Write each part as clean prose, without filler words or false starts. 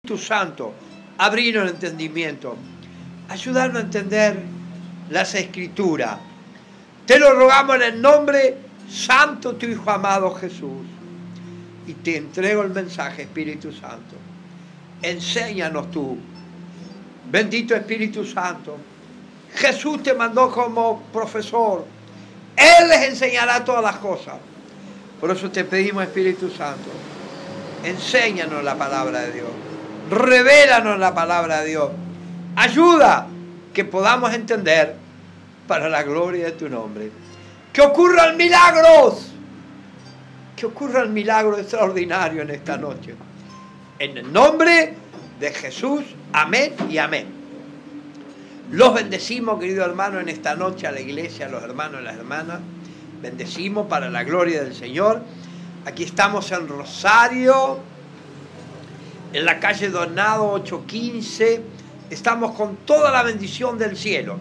Tu Santo, abrirnos el entendimiento, ayudarnos a entender las Escrituras. Te lo rogamos en el nombre santo de tu Hijo amado Jesús. Y te entrego el mensaje, Espíritu Santo. Enséñanos tú. Bendito Espíritu Santo. Jesús te mandó como profesor. Él les enseñará todas las cosas. Por eso te pedimos, Espíritu Santo, enséñanos la palabra de Dios. Revélanos la palabra de Dios. Ayuda que podamos entender para la gloria de tu nombre. Que ocurran milagros. Que ocurran milagros extraordinarios en esta noche. En el nombre de Jesús. Amén y amén. Los bendecimos, queridos hermanos, en esta noche a la iglesia, a los hermanos y las hermanas. Bendecimos para la gloria del Señor. Aquí estamos en Rosario, en la calle Donado 815. Estamos con toda la bendición del cielo.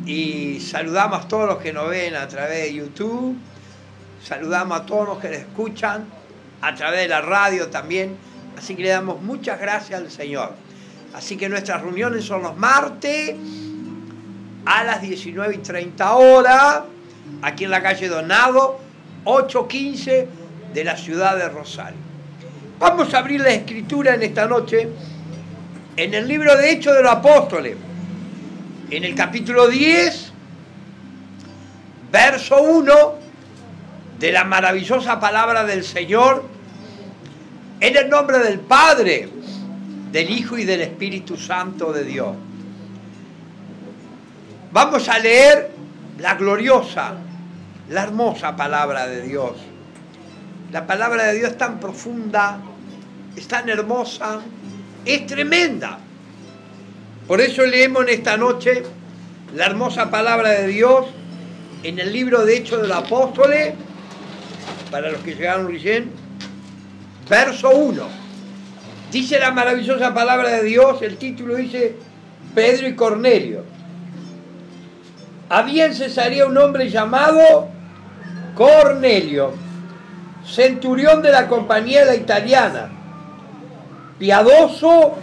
Y saludamos a todos los que nos ven a través de YouTube. Saludamos a todos los que nos escuchan a través de la radio también. Así que le damos muchas gracias al Señor. Así que nuestras reuniones son los martes a las 19:30 aquí en la calle Donado 815 de la ciudad de Rosario. Vamos a abrir la Escritura en esta noche en el libro de Hechos de los Apóstoles, en el capítulo 10, verso 1 de la maravillosa palabra del Señor, en el nombre del Padre, del Hijo y del Espíritu Santo de Dios. Vamos a leer la gloriosa, la hermosa palabra de Dios. La palabra de Dios es tan profunda, es tan hermosa, es tremenda. Por eso leemos en esta noche la hermosa palabra de Dios en el libro de Hechos de los Apóstoles, para los que llegaron recién, verso 1. Dice la maravillosa palabra de Dios, el título dice Pedro y Cornelio. Había en Cesarea un hombre llamado Cornelio, centurión de la compañía de la italiana, piadoso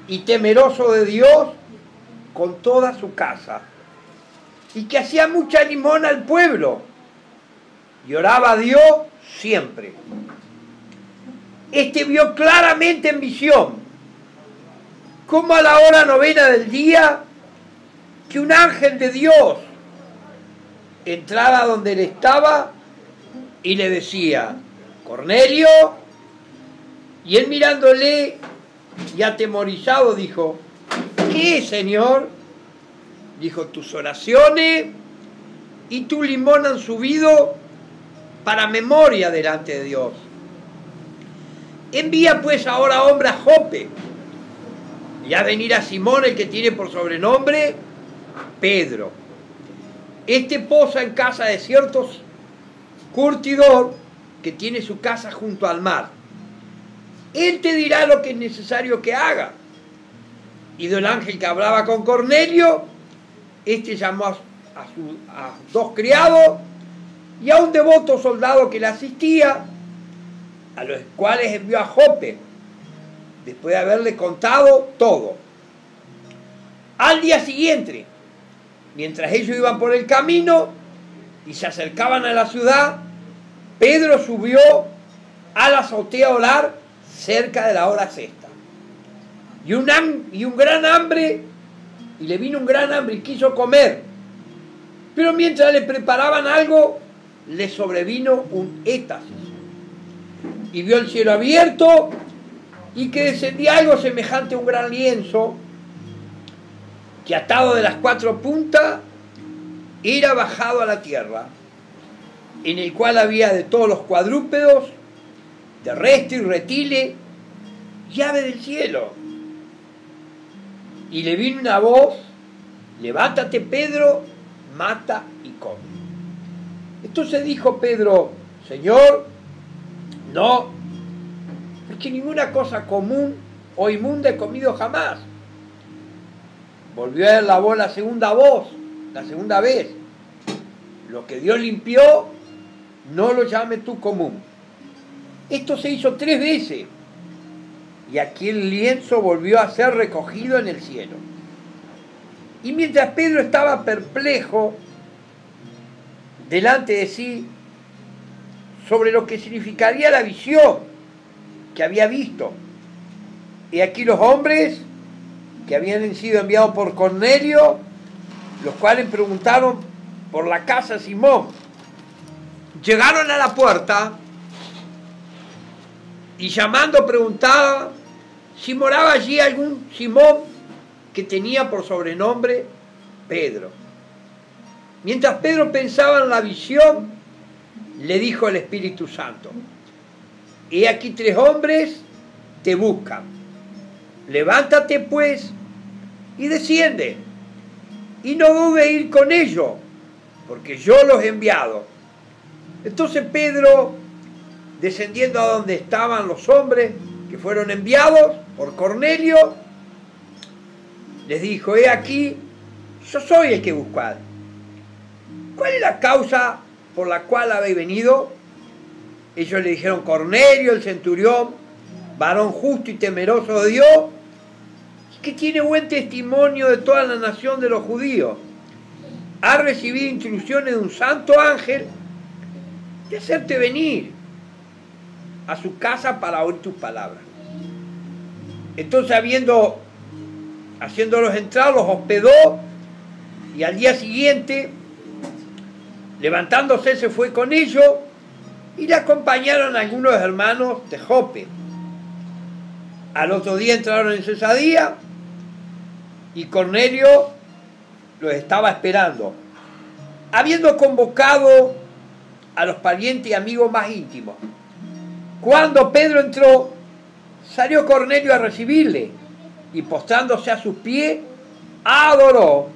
y temeroso de Dios con toda su casa, y que hacía mucha limosna al pueblo y oraba a Dios siempre. Este vio claramente en visión como a la hora novena del día que un ángel de Dios entraba donde él estaba y le decía: Cornelio. Y él, mirándole y atemorizado, dijo: ¿qué es, Señor? Dijo: tus oraciones y tu limosna han subido para memoria delante de Dios. Envía pues ahora hombre a Jope y a venir a Simón, el que tiene por sobrenombre Pedro. Este posa en casa de ciertos curtidor que tiene su casa junto al mar. Él te dirá lo que es necesario que haga. Y del ángel que hablaba con Cornelio, este llamó a dos criados y a un devoto soldado que le asistía, a los cuales envió a Jope, después de haberle contado todo. Al día siguiente, mientras ellos iban por el camino y se acercaban a la ciudad, Pedro subió a la azotea a orar cerca de la hora sexta. Y le vino un gran hambre y quiso comer. Pero mientras le preparaban algo, le sobrevino un éxtasis. Y vio el cielo abierto y que descendía algo semejante a un gran lienzo que, atado de las cuatro puntas, era bajado a la tierra, en el cual había de todos los cuadrúpedos, terrestres y reptiles, y aves del cielo. Y le vino una voz: levántate, Pedro, mata y come. Entonces dijo Pedro: Señor, no, porque ninguna cosa común o inmunda he comido jamás. Volvió a dar la voz, la segunda vez: lo que Dios limpió, no lo llames tú común. Esto se hizo 3 veces. y aquel lienzo volvió a ser recogido en el cielo. Y mientras Pedro estaba perplejo delante de sí sobre lo que significaría la visión que había visto, y aquí los hombres que habían sido enviados por Cornelio, los cuales preguntaron por la casa de Simón, llegaron a la puerta y llamando preguntaban si moraba allí algún Simón que tenía por sobrenombre Pedro. Mientras Pedro pensaba en la visión, le dijo el Espíritu Santo: he aquí 3 hombres te buscan. Levántate pues y desciende, y no dudes ir con ellos, porque yo los he enviado. Entonces Pedro, descendiendo a donde estaban los hombres que fueron enviados por Cornelio, les dijo: he aquí, yo soy el que buscáis. ¿Cuál es la causa por la cual habéis venido? Ellos le dijeron: Cornelio, el centurión, varón justo y temeroso de Dios, que tiene buen testimonio de toda la nación de los judíos, ha recibido instrucciones de un santo ángel de hacerte venir a su casa para oír tus palabras. Entonces, haciéndolos entrar, los hospedó, y al día siguiente, levantándose, se fue con ellos, y le acompañaron algunos hermanos de Jope. Al otro día entraron en Cesadía, y Cornelio los estaba esperando, habiendo convocado a los parientes y amigos más íntimos. Cuando Pedro entró, salió Cornelio a recibirle, y postrándose a sus pies, adoró.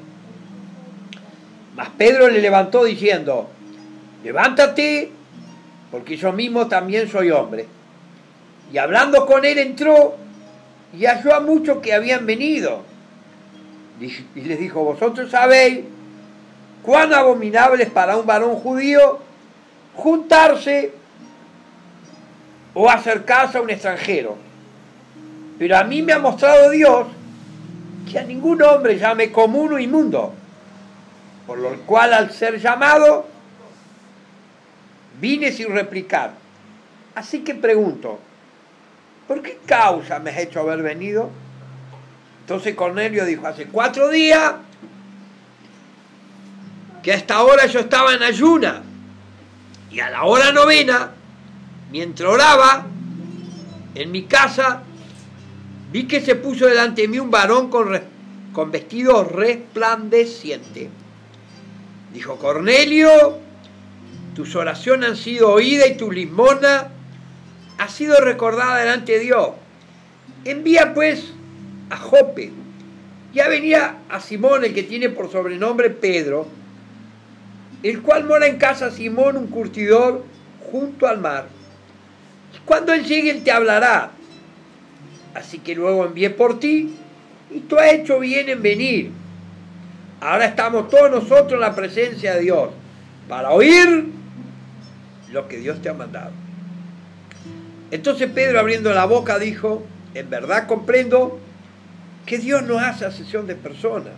Mas Pedro le levantó diciendo: levántate, porque yo mismo también soy hombre. Y hablando con él, entró y halló a muchos que habían venido. Y les dijo: vosotros sabéis cuán abominable es para un varón judío juntarse o acercarse a un extranjero. Pero a mí me ha mostrado Dios que a ningún hombre llame común o inmundo, por lo cual, al ser llamado, vine sin replicar. Así que pregunto: ¿por qué causa me has hecho haber venido? Entonces Cornelio dijo: hace 4 días que a esta hora yo estaba en ayuna, y a la hora 9, mientras oraba en mi casa, vi que se puso delante de mí un varón con vestido resplandeciente. Dijo: Cornelio, tus oraciones han sido oídas y tu limosna ha sido recordada delante de Dios. Envía pues a Jope, ya venía a Simón, el que tiene por sobrenombre Pedro, el cual mora en casa de Simón, un curtidor, junto al mar. Cuando él llegue, él te hablará. Así que luego envié por ti, y tú has hecho bien en venir. Ahora estamos todos nosotros en la presencia de Dios, para oír lo que Dios te ha mandado. Entonces Pedro, abriendo la boca, dijo: en verdad comprendo que Dios no hace acepción de personas,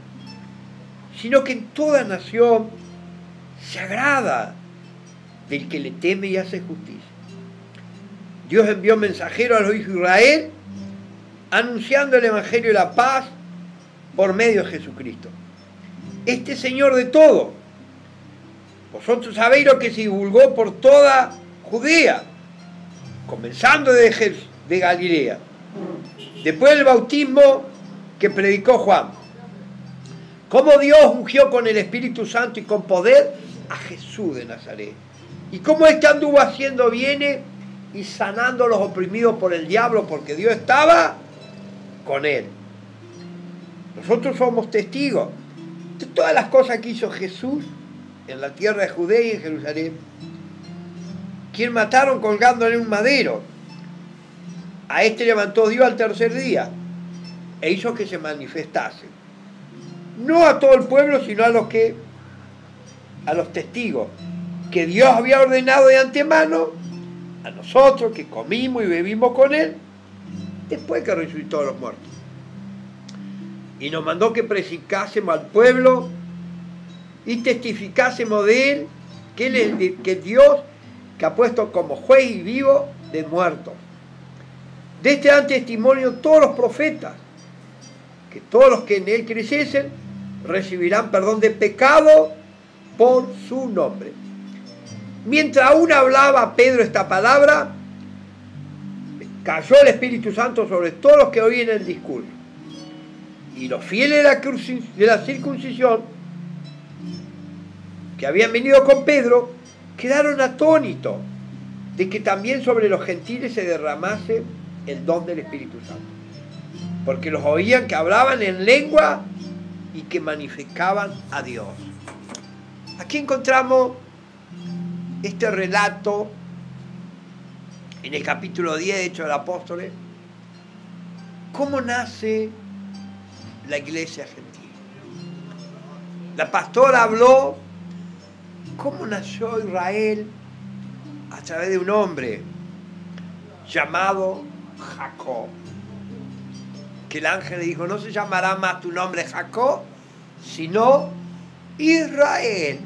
sino que en toda nación se agrada del que le teme y hace justicia. Dios envió mensajeros a los hijos de Israel, anunciando el evangelio de la paz por medio de Jesucristo. Este Señor de todo. Vosotros sabéis lo que se divulgó por toda Judea, comenzando de Galilea, después del bautismo que predicó Juan, cómo Dios ungió con el Espíritu Santo y con poder a Jesús de Nazaret, y cómo éste anduvo haciendo bienes y sanando a los oprimidos por el diablo, porque Dios estaba con él. Nosotros somos testigos de todas las cosas que hizo Jesús en la tierra de Judea y en Jerusalén, quien mataron colgándole en un madero. A este levantó Dios al 3er día e hizo que se manifestase, no a todo el pueblo, sino a los testigos que Dios había ordenado de antemano, a nosotros que comimos y bebimos con él, después que resucitó de los muertos. Y nos mandó que predicásemos al pueblo y testificásemos de Él, que Él es Dios que ha puesto como juez y vivo de muertos. De este dan testimonio todos los profetas, que todos los que en Él creyesen recibirán perdón de pecado por su nombre. Mientras aún hablaba Pedro esta palabra, cayó el Espíritu Santo sobre todos los que oían el discurso. Y los fieles de la circuncisión, que habían venido con Pedro, quedaron atónitos de que también sobre los gentiles se derramase el don del Espíritu Santo. Porque los oían que hablaban en lengua y que magnificaban a Dios. Aquí encontramos este relato en el capítulo 10 de Hechos de los Apóstoles, cómo nace la iglesia gentil. La pastora habló cómo nació Israel a través de un hombre llamado Jacob. Que el ángel le dijo, no se llamará más tu nombre Jacob, sino Israel.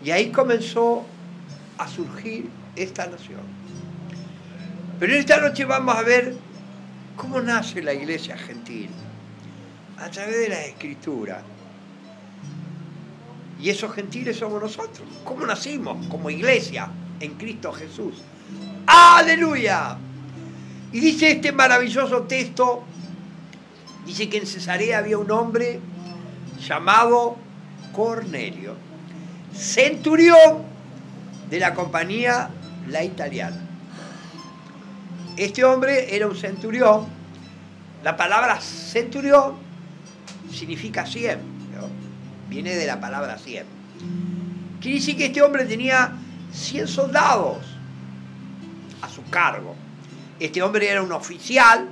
Y ahí comenzó a surgir esta nación. Pero esta noche vamos a ver cómo nace la iglesia gentil. A través de la Escritura. Y esos gentiles somos nosotros. ¿Cómo nacimos? Como iglesia en Cristo Jesús. ¡Aleluya! Y dice este maravilloso texto, dice que en Cesarea había un hombre llamado Cornelio, centurión de la compañía La Italiana. Este hombre era un centurión. La palabra centurión significa 100, ¿no? Viene de la palabra 100. Quiere decir que este hombre tenía 100 soldados a su cargo. Este hombre era un oficial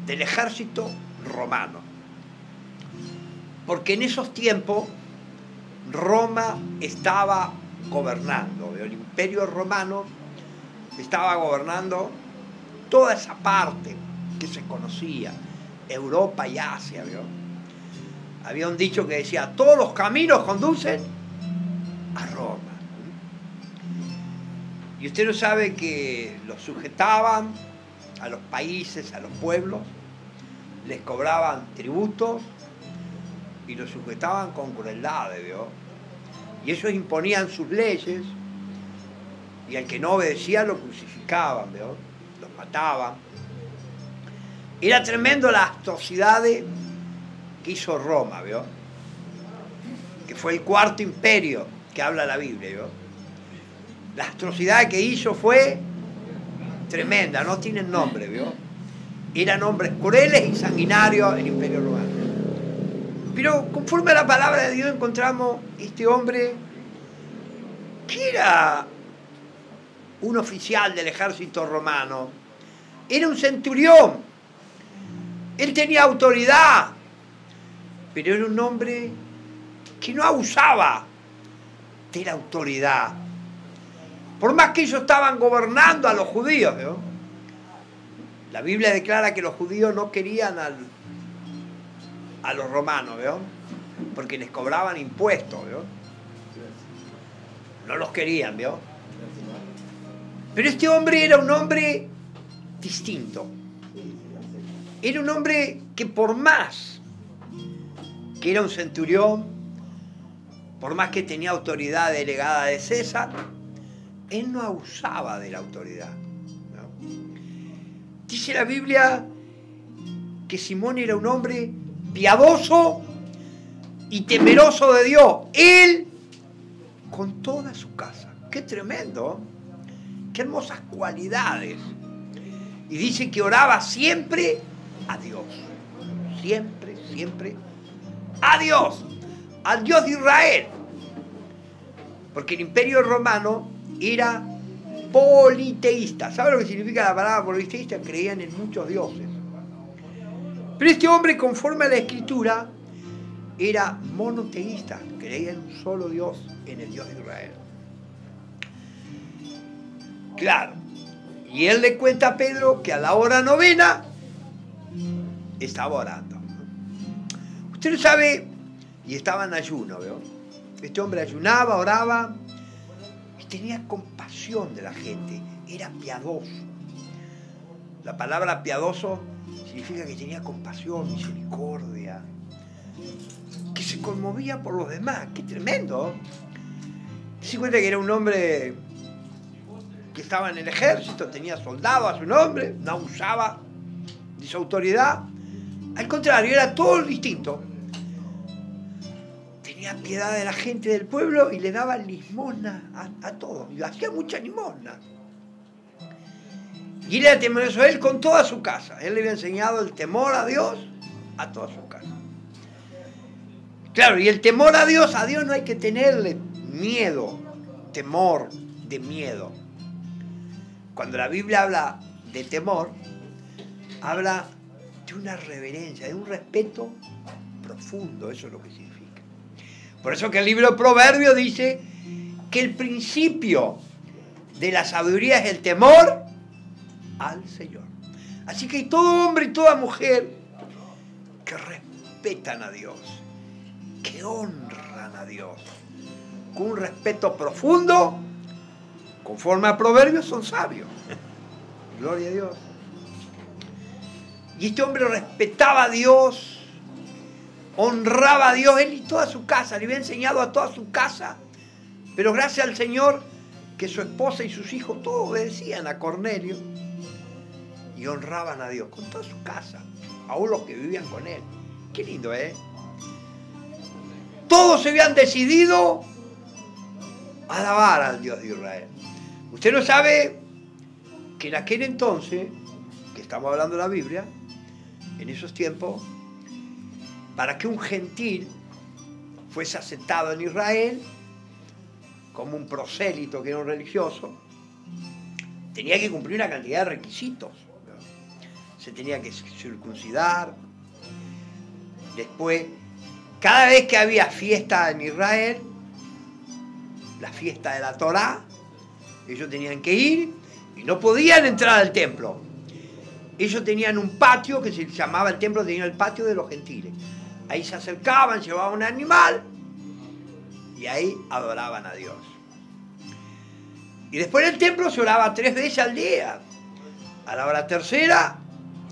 del ejército romano. Porque en esos tiempos Roma estaba gobernando, el Imperio Romano estaba gobernando toda esa parte que se conocía, Europa y Asia, ¿vio? Había un dicho que decía, todos los caminos conducen a Roma. Y usted no sabe que los sujetaban a los países, a los pueblos, les cobraban tributos y los sujetaban con crueldades, ¿vio? Y ellos imponían sus leyes y al que no obedecía lo crucificaban, ¿vio? Los mataban. Era tremendo las atrocidades que hizo Roma, ¿vio? Que fue el cuarto imperio que habla la Biblia, ¿vio? La atrocidad que hizo fue tremenda, no tienen nombre, ¿vio? Eran hombres crueles y sanguinarios el Imperio Romano. Pero conforme a la palabra de Dios encontramos este hombre que era un oficial del ejército romano, era un centurión, él tenía autoridad, pero era un hombre que no abusaba de la autoridad. Por más que ellos estaban gobernando a los judíos, ¿no? La Biblia declara que los judíos no querían a los romanos, ¿no? Porque les cobraban impuestos, ¿no? No los querían, ¿no? Pero este hombre era un hombre distinto. Era un hombre que por más que era un centurión, por más que tenía autoridad delegada de César, él no abusaba de la autoridad, ¿no? Dice la Biblia que Simón era un hombre piadoso y temeroso de Dios. Él con toda su casa. ¡Qué tremendo! ¡Qué hermosas cualidades! Y dice que oraba siempre a Dios. Siempre, siempre a Dios. Al Dios de Israel. Porque el Imperio Romano era politeísta. ¿Sabe lo que significa la palabra politeísta? Creían en muchos dioses. Pero este hombre, conforme a la Escritura, era monoteísta. Creía en un solo Dios, en el Dios de Israel. Claro. Y él le cuenta a Pedro que a la hora novena estaba orando. Usted lo sabe, y estaba en ayuno, ¿veo? Este hombre ayunaba, oraba, y tenía compasión de la gente, era piadoso. La palabra piadoso significa que tenía compasión, misericordia, que se conmovía por los demás. ¡Qué tremendo! Se cuenta que era un hombre que estaba en el ejército, tenía soldados a su nombre, no usaba de su autoridad. Al contrario, era todo distinto. Tenía piedad de la gente del pueblo y le daba limosna a todos. Y hacía mucha limosna. Y era temeroso él con toda su casa. Él le había enseñado el temor a Dios a toda su casa. Claro, y el temor a Dios no hay que tenerle miedo, temor de miedo. Cuando la Biblia habla de temor, habla de una reverencia, de un respeto profundo, eso es lo que significa. Por eso que el libro de Proverbios dice que el principio de la sabiduría es el temor al Señor. Así que hay todo hombre y toda mujer que respetan a Dios, que honran a Dios, con un respeto profundo, conforme a Proverbios son sabios. Gloria a Dios. Y este hombre respetaba a Dios, honraba a Dios, él y toda su casa, le había enseñado a toda su casa, pero gracias al Señor que su esposa y sus hijos todos obedecían a Cornelio y honraban a Dios con toda su casa, aún los que vivían con él. Qué lindo, ¿eh? Todos se habían decidido a alabar al Dios de Israel. Usted no sabe que en aquel entonces, que estamos hablando de la Biblia, en esos tiempos, para que un gentil fuese aceptado en Israel como un prosélito, que era un religioso, tenía que cumplir una cantidad de requisitos. Se tenía que circuncidar. Después, cada vez que había fiesta en Israel, la fiesta de la Torá, ellos tenían que ir y no podían entrar al templo. Ellos tenían un patio que se llamaba el templo, tenía el patio de los gentiles. Ahí se acercaban, llevaban un animal y ahí adoraban a Dios. Y después en el templo se oraba 3 veces al día, a la hora tercera,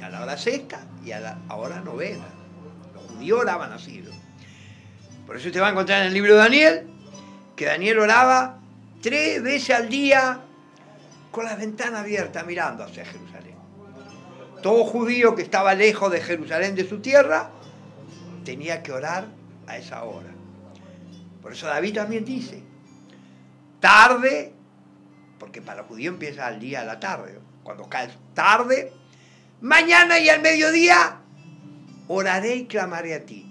a la hora sexta y a la hora novena. Los judíos oraban así, ¿no? Por eso usted va a encontrar en el libro de Daniel que Daniel oraba 3 veces al día con las ventanas abiertas mirando hacia Jerusalén. Todo judío que estaba lejos de Jerusalén, de su tierra, tenía que orar a esa hora. Por eso David también dice, tarde, porque para los judíos empieza el día a la tarde, ¿no? Cuando cae tarde, mañana y al mediodía oraré y clamaré a ti,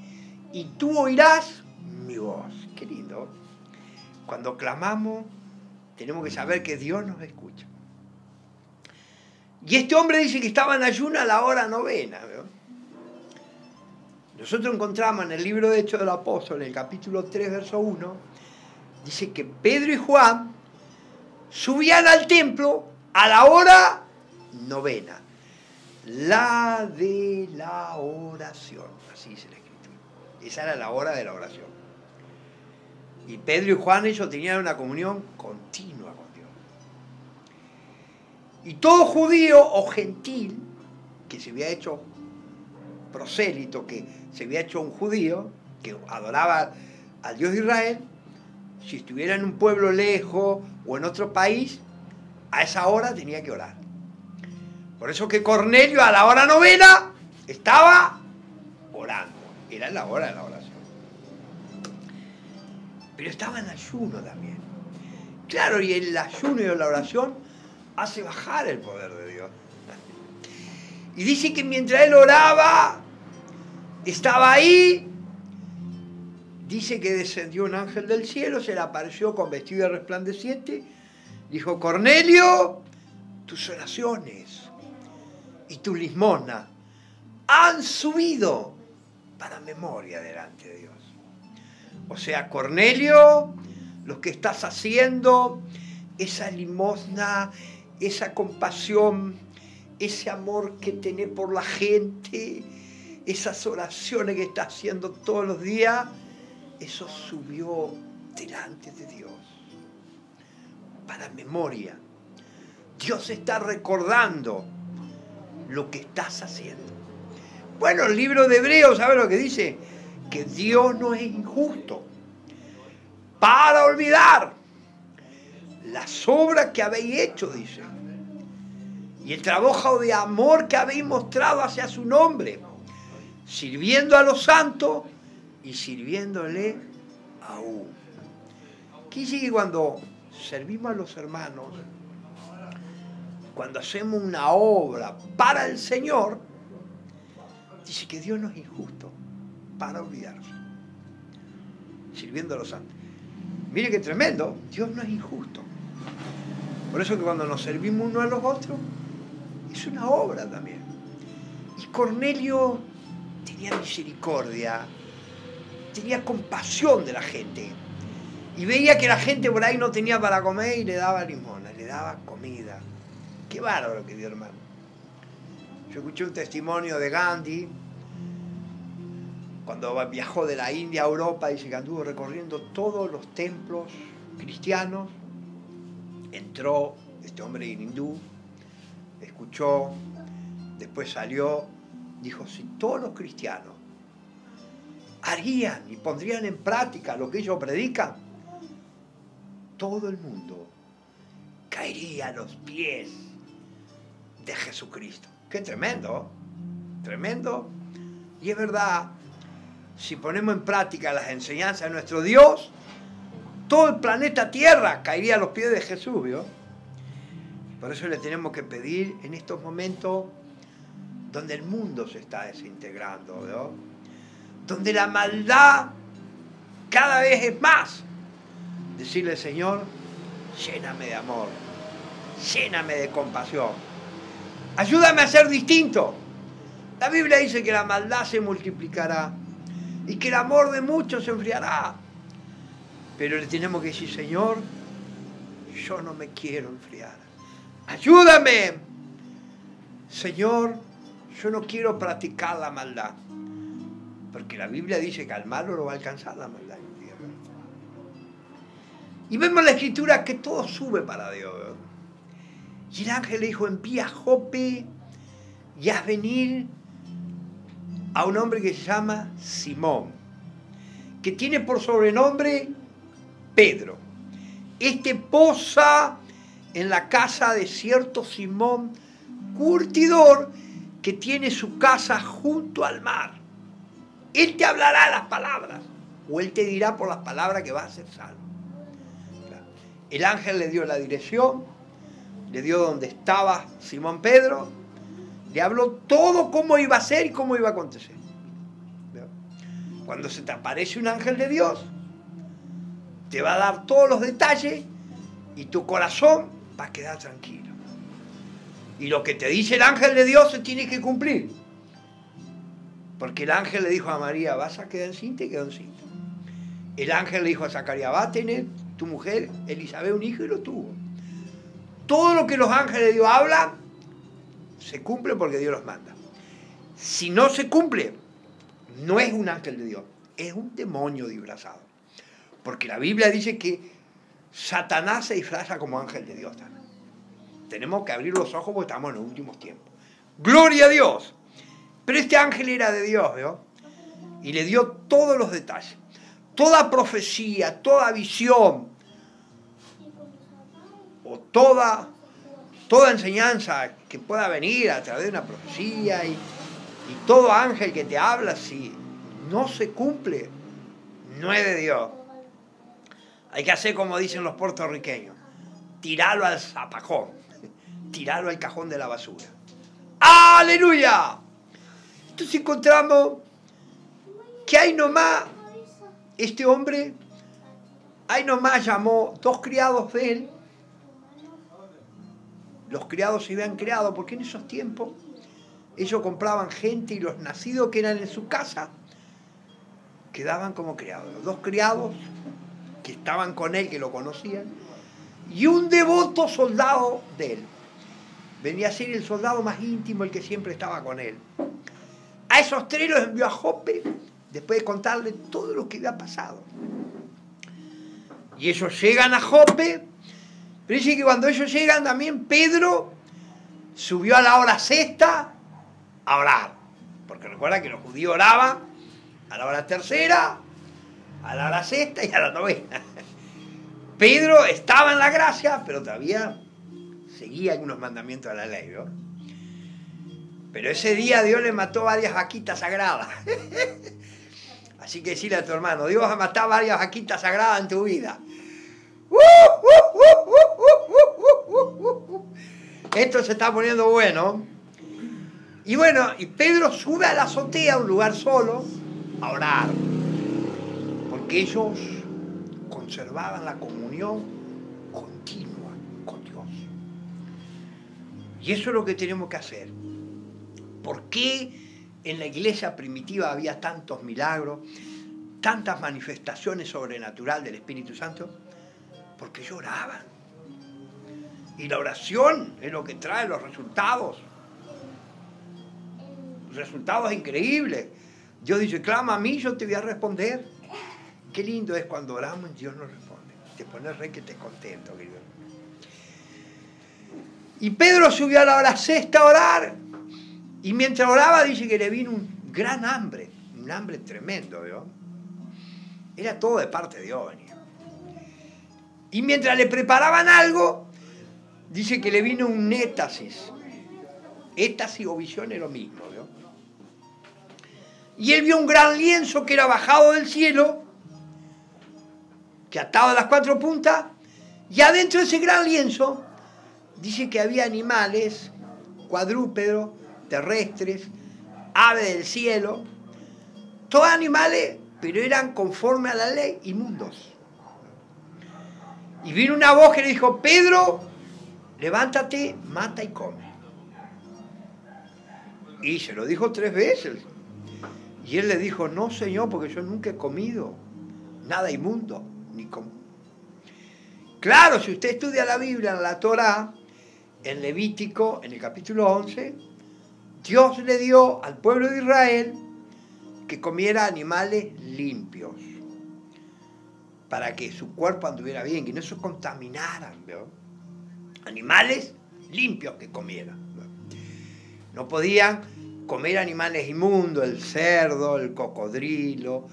y tú oirás mi voz. Qué lindo. Cuando clamamos, tenemos que saber que Dios nos escucha. Y este hombre dice que estaba en ayuno a la hora novena, ¿no? Nosotros encontramos en el libro de Hechos del Apóstol, en el capítulo 3, verso 1, dice que Pedro y Juan subían al templo a la hora novena, la de la oración, así dice la Escritura. Esa era la hora de la oración. Y Pedro y Juan, ellos tenían una comunión continua con Dios. Y todo judío o gentil que se había hecho prosélito, que se había hecho un judío, que adoraba al Dios de Israel, si estuviera en un pueblo lejos o en otro país, a esa hora tenía que orar. Por eso que Cornelio a la hora novena estaba orando. Era la hora de la oración. Pero estaba en ayuno también. Claro, y el ayuno y la oración hace bajar el poder de Dios. Y dice que mientras él oraba, estaba ahí, dice que descendió un ángel del cielo, se le apareció con vestido resplandeciente, dijo, Cornelio, tus oraciones y tu limosna han subido para memoria delante de Dios. O sea, Cornelio, lo que estás haciendo, esa limosna, esa compasión, ese amor que tenés por la gente, esas oraciones que estás haciendo todos los días, eso subió delante de Dios. Para memoria. Dios está recordando lo que estás haciendo. Bueno, el libro de Hebreos, ¿sabe lo que dice? Que Dios no es injusto para olvidar las obras que habéis hecho, dice, y el trabajo de amor que habéis mostrado hacia su nombre, sirviendo a los santos y sirviéndole aún. Quiere que cuando servimos a los hermanos, cuando hacemos una obra para el Señor, dice que Dios no es injusto para olvidarse, sirviendo a los santos. Mire qué tremendo, Dios no es injusto. Por eso que cuando nos servimos unos a los otros, es una obra también. Y Cornelio tenía misericordia, tenía compasión de la gente. Y veía que la gente por ahí no tenía para comer y le daba limosna, le daba comida. Qué bárbaro que dio, hermano. Yo escuché un testimonio de Gandhi, cuando viajó de la India a Europa, dice que anduvo recorriendo todos los templos cristianos. Entró este hombre hindú, escuchó, después salió, dijo, si todos los cristianos harían y pondrían en práctica lo que ellos predican, todo el mundo caería a los pies de Jesucristo. ¡Qué tremendo! Tremendo. Y es verdad, si ponemos en práctica las enseñanzas de nuestro Dios, todo el planeta Tierra caería a los pies de Jesús, ¿vio? Por eso le tenemos que pedir en estos momentos donde el mundo se está desintegrando, ¿vio? Donde la maldad cada vez es más. Decirle, Señor, lléname de amor, lléname de compasión, ayúdame a ser distinto. La Biblia dice que la maldad se multiplicará y que el amor de muchos se enfriará. Pero le tenemos que decir, Señor, yo no me quiero enfriar. Ayúdame. Señor, yo no quiero practicar la maldad. Porque la Biblia dice que al malo lo va a alcanzar la maldad en tierra. Y vemos en la Escritura que todo sube para Dios. Y el ángel le dijo, envía a Jope y haz venir a un hombre que se llama Simón, que tiene por sobrenombre Pedro. Este posa en la casa de cierto Simón curtidor que tiene su casa junto al mar. Él te hablará las palabras, o él te dirá por las palabras que vas a ser salvo. El ángel le dio la dirección, le dio donde estaba Simón Pedro, le habló todo cómo iba a ser y cómo iba a acontecer. Cuando se te aparece un ángel de Dios, te va a dar todos los detalles y tu corazón va a quedar tranquilo. Y lo que te dice el ángel de Dios se tiene que cumplir. Porque el ángel le dijo a María, vas a quedar encinta y quedó encinta. El ángel le dijo a Zacarías, va a tener tu mujer Elizabeth un hijo y lo tuvo. Todo lo que los ángeles de Dios hablan se cumple porque Dios los manda. Si no se cumple, no es un ángel de Dios, es un demonio disfrazado. Porque la Biblia dice que Satanás se disfraza como ángel de Dios también. Tenemos que abrir los ojos porque estamos en los últimos tiempos. ¡Gloria a Dios! Pero este ángel era de Dios, ¿vio? Y le dio todos los detalles. Toda profecía, toda visión, o toda enseñanza que pueda venir a través de una profecía y todo ángel que te habla, si no se cumple, no es de Dios. Hay que hacer como dicen los puertorriqueños, tirarlo al zapacón, tirarlo al cajón de la basura. ¡Aleluya! Entonces encontramos que ahí nomás, este hombre, ahí nomás llamó dos criados de él. Los criados se habían creado porque en esos tiempos ellos compraban gente y los nacidos que eran en su casa quedaban como criados. Los dos criados que estaban con él, que lo conocían, y un devoto soldado de él. venía a ser el soldado más íntimo, el que siempre estaba con él. A esos 3 los envió a Jope, después de contarle todo lo que había pasado. Y ellos llegan a Jope, pero dice que cuando ellos llegan también Pedro subió a la hora sexta a orar. Porque recuerda que los judíos oraban a la hora tercera, a la hora sexta y a la novena. Pedro estaba en la gracia, pero todavía seguía algunos mandamientos de la ley, ¿no? Pero ese día Dios le mató varias vaquitas sagradas. Así que decirle a tu hermano, Dios va a matar varias vaquitas sagradas en tu vida. Esto se está poniendo bueno. Y bueno, y Pedro sube a la azotea, a un lugar solo, a orar. Porque ellos conservaban la comunión continua con Dios. Y eso es lo que tenemos que hacer. ¿Por qué en la iglesia primitiva había tantos milagros, tantas manifestaciones sobrenaturales del Espíritu Santo? Porque ellos oraban. Y la oración es lo que trae los resultados. Resultados increíbles. Dios dice, clama a mí, yo te voy a responder. Qué lindo es cuando oramos y Dios nos responde. Te pones re que te contento, querido. Y Pedro subió a la hora sexta a orar. Y mientras oraba dice que le vino un gran hambre. Un hambre tremendo, ¿vio? Era todo de parte de Dios. Venía. Y mientras le preparaban algo, dice que le vino un éxtasis. Éxtasis o visión es lo mismo, ¿vio? Y él vio un gran lienzo que era bajado del cielo, que atado a las 4 puntas, y adentro de ese gran lienzo dice que había animales, cuadrúpedos, terrestres, aves del cielo, todos animales, pero eran conforme a la ley, inmundos. Y vino una voz que le dijo, Pedro, levántate, mata y come. Y se lo dijo 3 veces. Y él le dijo, no, Señor, porque yo nunca he comido nada inmundo, ni como. Claro, si usted estudia la Biblia, en la Torá, en Levítico, en el capítulo 11, Dios le dio al pueblo de Israel que comiera animales limpios, para que su cuerpo anduviera bien, que no se contaminaran, ¿veo? Animales limpios que comieran, ¿veo? No podían comer animales inmundos, el cerdo, el cocodrilo,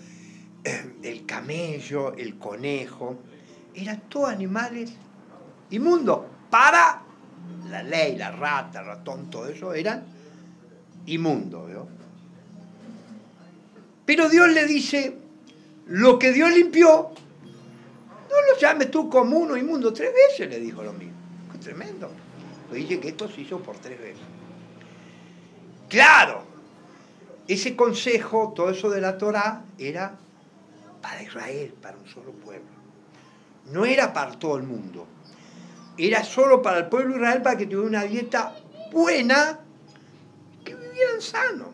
el camello, el conejo. Eran todos animales inmundos. Para la ley, la rata, el ratón, todo eso eran inmundos, ¿veo? Pero Dios le dice, lo que Dios limpió, no lo llames tú común o inmundo. 3 veces le dijo lo mismo. Qué tremendo. Le dice que esto se hizo por 3 veces. Claro, ese consejo, todo eso de la Torá, era para Israel, para un solo pueblo. No era para todo el mundo. Era solo para el pueblo de Israel, para que tuviera una dieta buena, que vivieran sanos.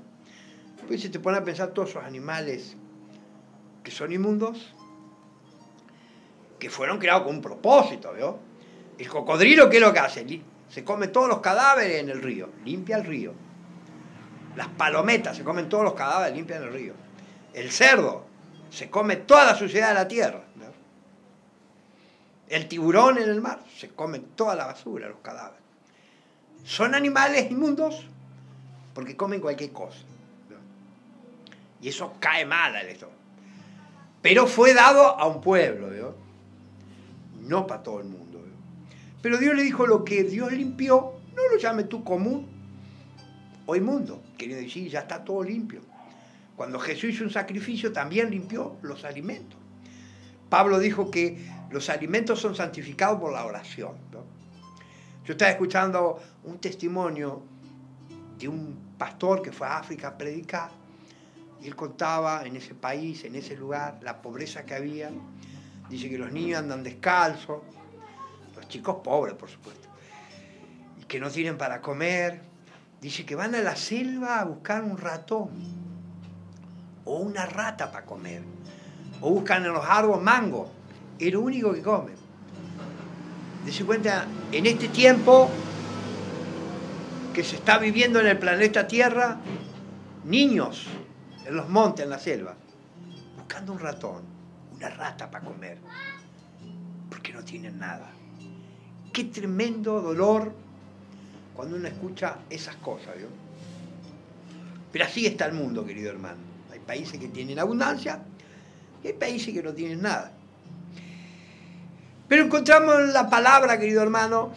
Pues si te pones a pensar todos esos animales que son inmundos, que fueron creados con un propósito, ¿vio? El cocodrilo, ¿qué es lo que hace? Se come todos los cadáveres en el río, limpia el río. Las palometas se comen todos los cadáveres, limpian el río. El cerdo se come toda la suciedad de la tierra, ¿no? El tiburón en el mar se come toda la basura, los cadáveres. Son animales inmundos porque comen cualquier cosa, ¿no? Y eso cae mal al estómago. Pero fue dado a un pueblo, ¿no? No para todo el mundo, ¿no? Pero Dios le dijo, lo que Dios limpió, no lo llames tú común o inmundo. Queriendo decir, ya está todo limpio. Cuando Jesús hizo un sacrificio, también limpió los alimentos. Pablo dijo que los alimentos son santificados por la oración, ¿no? Yo estaba escuchando un testimonio de un pastor que fue a África a predicar, y él contaba en ese país, en ese lugar, la pobreza que había. Dice que los niños andan descalzos, los chicos pobres, por supuesto, y que no tienen para comer. Dice que van a la selva a buscar un ratón o una rata para comer, o buscan en los árboles mango, es lo único que comen. Dese cuenta, en este tiempo que se está viviendo en el planeta Tierra, niños en los montes, en la selva, buscando un ratón, una rata para comer, porque no tienen nada. Qué tremendo dolor cuando uno escucha esas cosas, ¿vio? Pero así está el mundo, querido hermano. Hay países que tienen abundancia y hay países que no tienen nada. Pero encontramos en la palabra, querido hermano,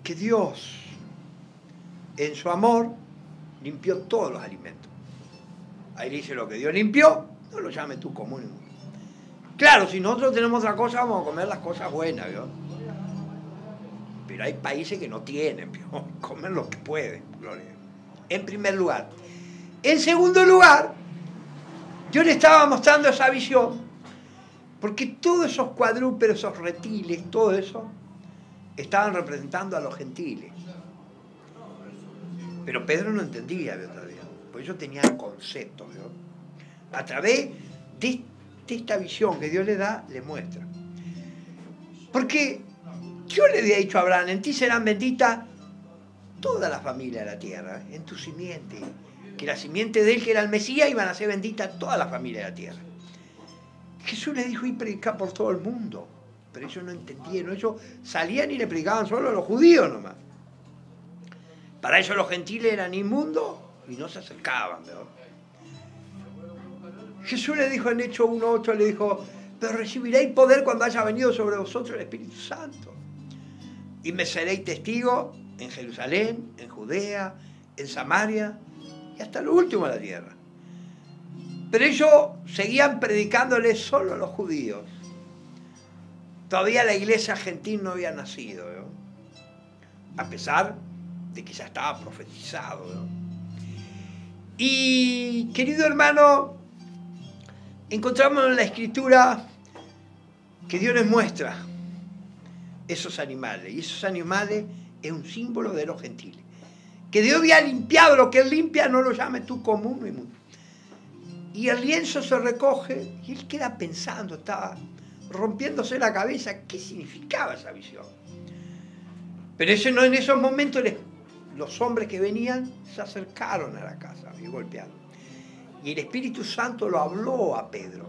que Dios, en su amor, limpió todos los alimentos. Ahí dice: lo que Dios limpió, no lo llames tú común. Claro, si nosotros tenemos otra cosa, vamos a comer las cosas buenas, ¿vio? Pero hay países que no tienen, ¿vio? Comen lo que pueden, gloria. En primer lugar. En segundo lugar, Dios le estaba mostrando esa visión, porque todos esos cuadrúpedos, esos reptiles, todo eso, estaban representando a los gentiles. Pero Pedro no entendía, ¿vio? Todavía. Por eso tenía conceptos, ¿vio? A través de esta visión que Dios le da, le muestra. Porque Dios le había dicho a Abraham: en ti serán benditas toda la familia de la tierra, en tu simiente. Que la simiente de él, que era el Mesías, iban a ser benditas toda la familia de la tierra. Jesús le dijo: y predicar por todo el mundo. Pero ellos no entendieron. Ellos salían y le predicaban solo a los judíos nomás. Para ellos los gentiles eran inmundos y no se acercaban, ¿no? Jesús le dijo en Hechos 1:8, le dijo: pero recibiréis poder cuando haya venido sobre vosotros el Espíritu Santo. Y me seréis testigos en Jerusalén, en Judea, en Samaria y hasta lo último de la tierra. Pero ellos seguían predicándole solo a los judíos. Todavía la iglesia gentil no había nacido, ¿no? A pesar de que ya estaba profetizado, ¿no? Y, querido hermano, encontramos en la Escritura que Dios les muestra esos animales. Y esos animales es un símbolo de los gentiles. Que Dios había limpiado lo que Él limpia, no lo llames tú común ni mundo. Y el lienzo se recoge y él queda pensando, estaba rompiéndose la cabeza, ¿qué significaba esa visión? Pero en esos momentos los hombres que venían se acercaron a la casa y golpearon. Y el Espíritu Santo lo habló a Pedro.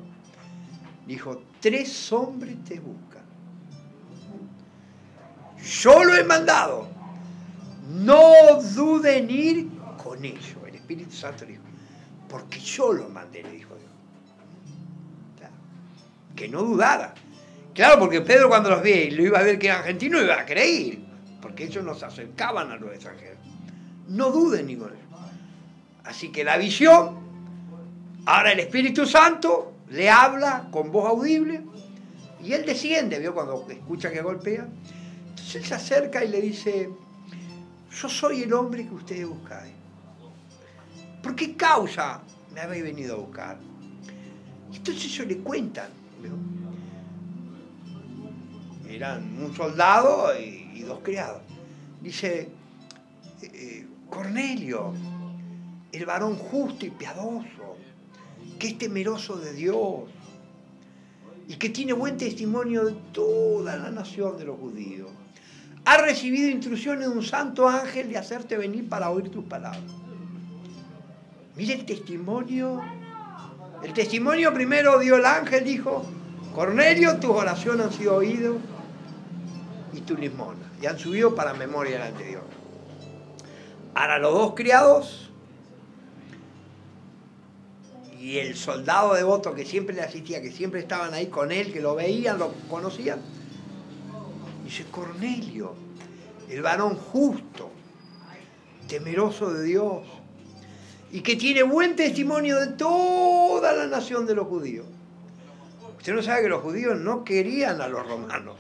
Dijo: 3 hombres te buscan. Yo lo he mandado. No duden ir con ellos. El Espíritu Santo dijo: porque yo lo mandé, le dijo Dios. Claro. Que no dudara. Claro, porque Pedro cuando los ve y lo iba a ver que eran argentinos, iba a creer. Porque ellos no se acercaban a los extranjeros. No duden ni con ellos. Así que la visión, ahora el Espíritu Santo le habla con voz audible y él desciende, ¿vio? Cuando escucha que golpea. Entonces él se acerca y le dice: yo soy el hombre que ustedes buscan. ¿Por qué causa me habéis venido a buscar? Entonces ellos le cuentan, ¿no? Eran un soldado y 2 criados. Dice: Cornelio, el varón justo y piadoso, que es temeroso de Dios y que tiene buen testimonio de toda la nación de los judíos, ha recibido instrucciones de un santo ángel de hacerte venir para oír tus palabras. Mire el testimonio. El testimonio primero dio el ángel, dijo: Cornelio, tus oraciones han sido oídas y tu limosna, y han subido para memoria delante de Dios. Ahora los 2 criados y el soldado devoto que siempre le asistía, que siempre estaban ahí con él, que lo veían, lo conocían, dice: Cornelio, el varón justo, temeroso de Dios, y que tiene buen testimonio de toda la nación de los judíos. Usted no sabe que los judíos no querían a los romanos,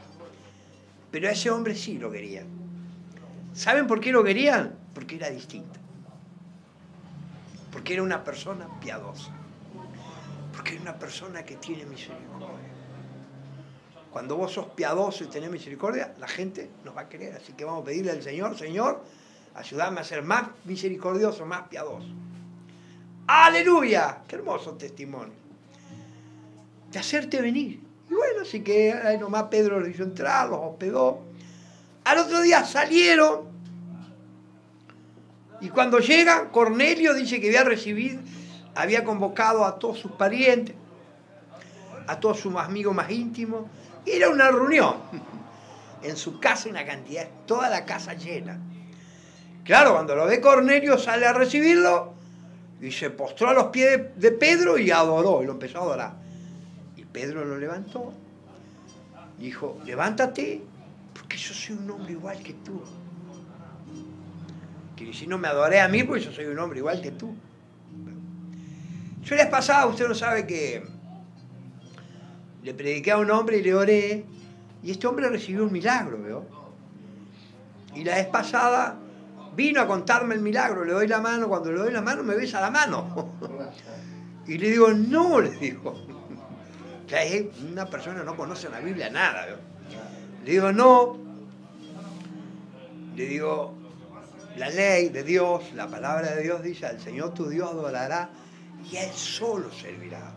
pero a ese hombre sí lo querían. ¿Saben por qué lo querían? Porque era distinto. Porque era una persona piadosa. Porque era una persona que tiene misericordia. Cuando vos sos piadoso y tenés misericordia, la gente nos va a querer. Así que vamos a pedirle al Señor: Señor, ayúdame a ser más misericordioso, más piadoso. ¡Aleluya! ¡Qué hermoso testimonio! De hacerte venir. Y bueno, así que ahí nomás Pedro los hizo entrar, los hospedó. Al otro día salieron Y cuando llegan, Cornelio dice que había convocado a todos sus parientes, a todos sus amigos más íntimos. Era una reunión. En su casa una cantidad, toda la casa llena. Claro, cuando lo ve Cornelio, sale a recibirlo y se postró a los pies de Pedro y adoró, y lo empezó a adorar. Y Pedro lo levantó, dijo, levántate, porque yo soy un hombre igual que tú. Que si no me adoré a mí, pues yo soy un hombre igual que tú. Yo les pasaba, usted no sabe que le prediqué a un hombre y le oré, y este hombre recibió un milagro, ¿veo? Y la vez pasada vino a contarme el milagro, le doy la mano, cuando le doy la mano me besa la mano. Y le digo, no, le digo. Ya es una persona que no conoce la Biblia nada, ¿veo? Le digo, no. Le digo, la ley de Dios, la palabra de Dios dice, al Señor tu Dios adorará y a Él solo servirá.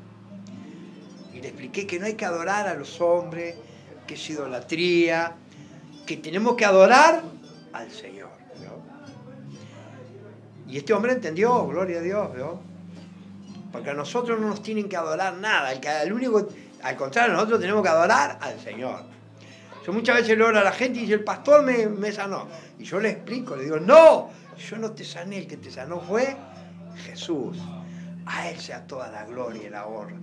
Y le expliqué que no hay que adorar a los hombres, que es idolatría, que tenemos que adorar al Señor, ¿no? Y este hombre entendió, gloria a Dios, ¿no? Porque a nosotros no nos tienen que adorar nada, al contrario, nosotros tenemos que adorar al Señor. Yo muchas veces le oro a la gente y dice, el pastor me sanó. Y yo le explico, le digo, no, yo no te sané, el que te sanó fue Jesús. A Él sea toda la gloria y la honra.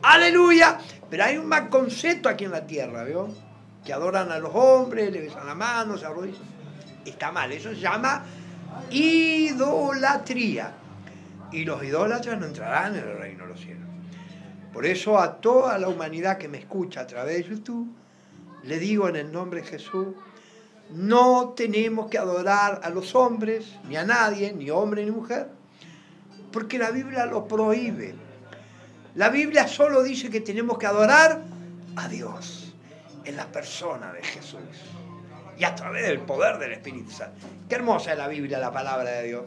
¡Aleluya! Pero hay un mal concepto aquí en la tierra, ¿vio? Que adoran a los hombres, le besan la mano, se arrodillan. Está mal, eso se llama idolatría. Y los idólatras no entrarán en el reino de los cielos. Por eso a toda la humanidad que me escucha a través de YouTube, le digo en el nombre de Jesús, no tenemos que adorar a los hombres, ni a nadie, ni hombre ni mujer, porque la Biblia lo prohíbe. La Biblia solo dice que tenemos que adorar a Dios en la persona de Jesús y a través del poder del Espíritu Santo. Qué hermosa es la Biblia, la palabra de Dios.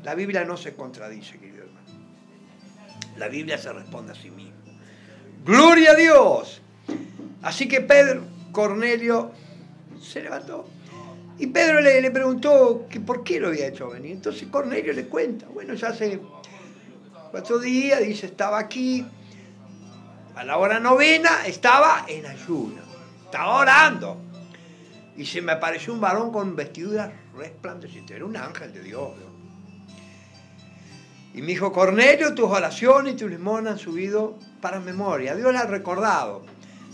La Biblia no se contradice, querido hermano. La Biblia se responde a sí misma. ¡Gloria a Dios! Así que Cornelio se levantó y Pedro le preguntó que por qué lo había hecho venir. Entonces Cornelio le cuenta, bueno, ya hace 4 días, dice, estaba aquí, a la hora 9:00, estaba en ayuno, estaba orando, y se me apareció un varón con vestiduras resplandecientes, era un ángel de Dios, ¿no? Y me dijo, Cornelio, tus oraciones y tus limonas han subido para memoria, Dios la ha recordado,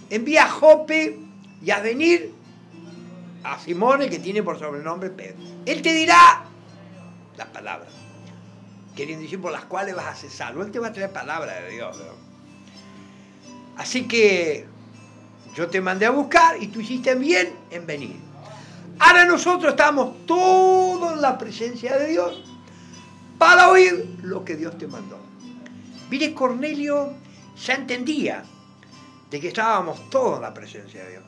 envía a Jope y a venir a Simón, que tiene por sobrenombre Pedro, él te dirá las palabras, queriendo decir por las cuales vas a ser salvo. Él te va a traer palabra de Dios, ¿no? Así que yo te mandé a buscar y tú hiciste bien en venir. Ahora nosotros estamos todos en la presencia de Dios para oír lo que Dios te mandó. Mire, Cornelio ya entendía de que estábamos todos en la presencia de Dios.